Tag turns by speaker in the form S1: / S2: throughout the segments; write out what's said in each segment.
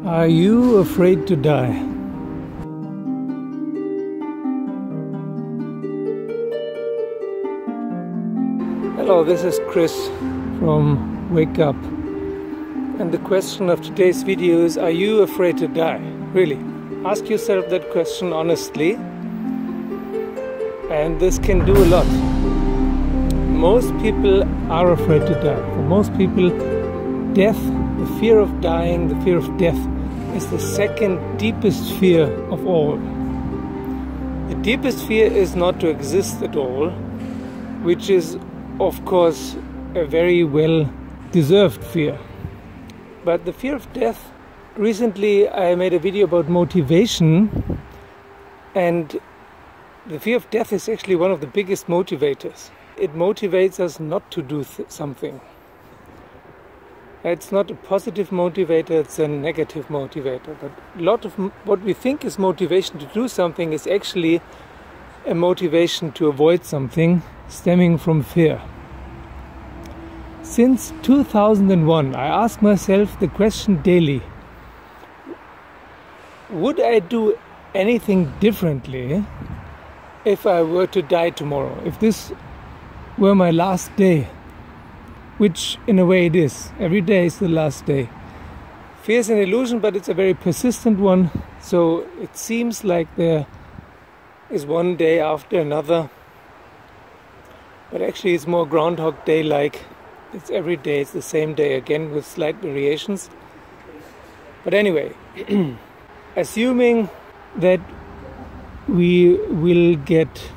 S1: Are you afraid to die? Hello, this is Chris from Wake Up. And the question of today's video is, are you afraid to die? Really? Ask yourself that question honestly. And this can do a lot. Most people are afraid to die. For most people, death, the fear of dying, the fear of death, is the second deepest fear of all. The deepest fear is not to exist at all, which is, of course, a very well-deserved fear. But the fear of death, recently I made a video about motivation, and the fear of death is actually one of the biggest motivators. It motivates us not to do something. It's not a positive motivator, it's a negative motivator. But a lot of what we think is motivation to do something is actually a motivation to avoid something, stemming from fear. Since 2001, I ask myself the question daily: would I do anything differently if I were to die tomorrow? If this were my last day, which in a way it is. Every day is the last day. Fear is an illusion, but it's a very persistent one. So it seems like there is one day after another. But actually it's more Groundhog Day-like. It's every day, it's the same day again with slight variations. But anyway, assuming that we will get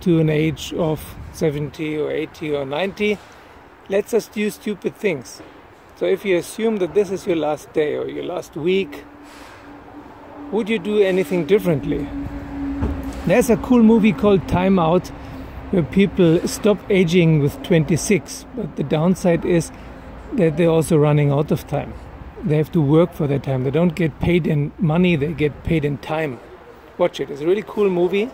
S1: to an age of 70 or 80 or 90, let's just do stupid things. So if you assume that this is your last day or your last week, would you do anything differently? There's a cool movie called Time Out where people stop aging with 26, but the downside is that they're also running out of time. They have to work for their time. They don't get paid in money, they get paid in time. Watch it, it's a really cool movie.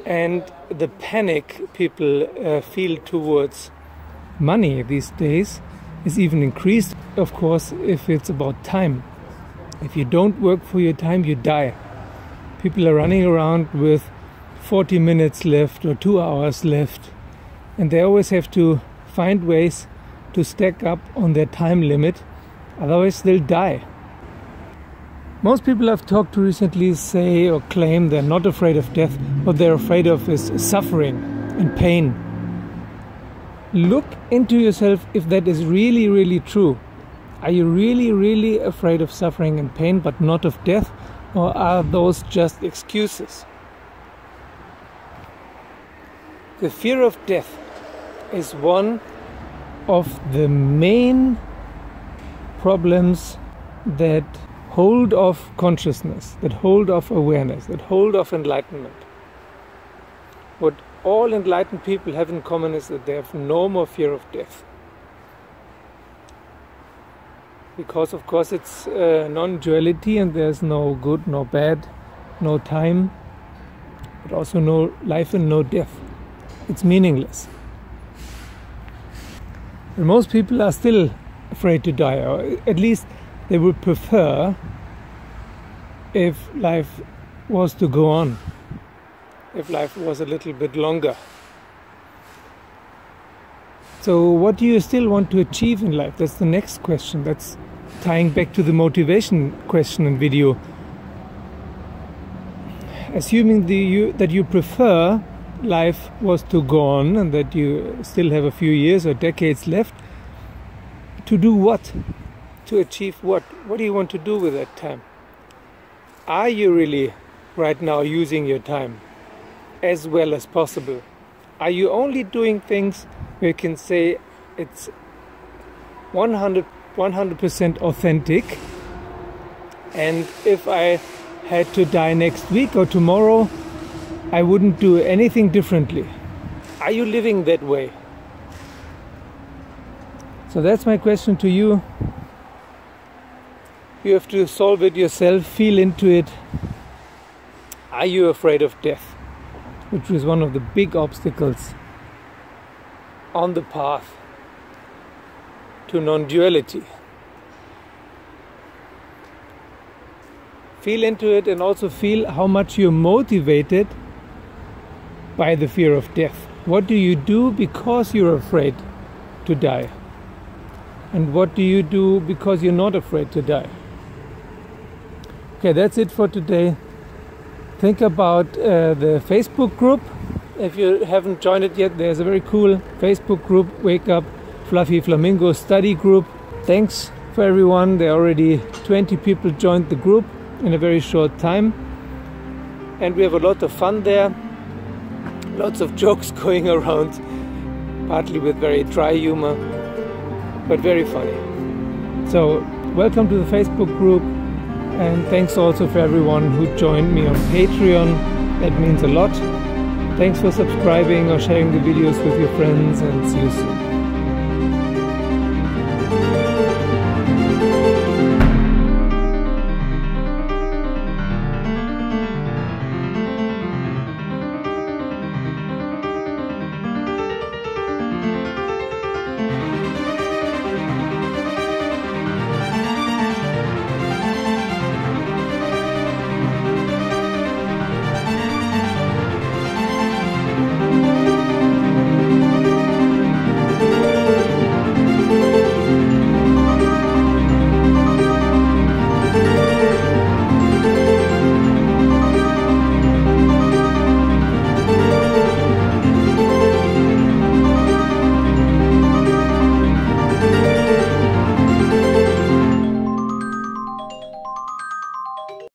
S1: And the panic people feel towards money these days is even increased, of course, if it's about time. If you don't work for your time, you die. People are running around with 40 minutes left or 2 hours left, and they always have to find ways to stack up on their time limit, otherwise they'll die. Most people I've talked to recently say or claim they're not afraid of death. What they're afraid of is suffering and pain. Look into yourself if that is really, really true. Are you really, really afraid of suffering and pain but not of death? Or are those just excuses? The fear of death is one of the main problems that hold off consciousness, that hold off awareness, that hold off enlightenment. What all enlightened people have in common is that they have no more fear of death. Because of course it's non-duality and there's no good, no bad, no time, but also no life and no death. It's meaningless. And most people are still afraid to die, or at least they would prefer if life was to go on, if life was a little bit longer. So what do you still want to achieve in life? That's the next question. That's tying back to the motivation question and video. Assuming that you prefer life was to go on and that you still have a few years or decades left, to do what? To achieve what? What do you want to do with that time? Are you really right now using your time as well as possible? Are you only doing things where you can say it's 100% authentic, and if I had to die next week or tomorrow, I wouldn't do anything differently? Are you living that way? So that's my question to you. You have to solve it yourself, feel into it. Are you afraid of death? Which is one of the big obstacles on the path to non-duality. Feel into it and also feel how much you're motivated by the fear of death. What do you do because you're afraid to die? And what do you do because you're not afraid to die? Okay, that's it for today. Think about the Facebook group. If you haven't joined it yet, there's a very cool Facebook group, Wake Up Fluffy Flamingo Study Group. Thanks for everyone. There are already 20 people joined the group in a very short time. And we have a lot of fun there. Lots of jokes going around, partly with very dry humor, but very funny. So, welcome to the Facebook group. And thanks also for everyone who joined me on Patreon. That means a lot. Thanks for subscribing or sharing the videos with your friends, and see you soon.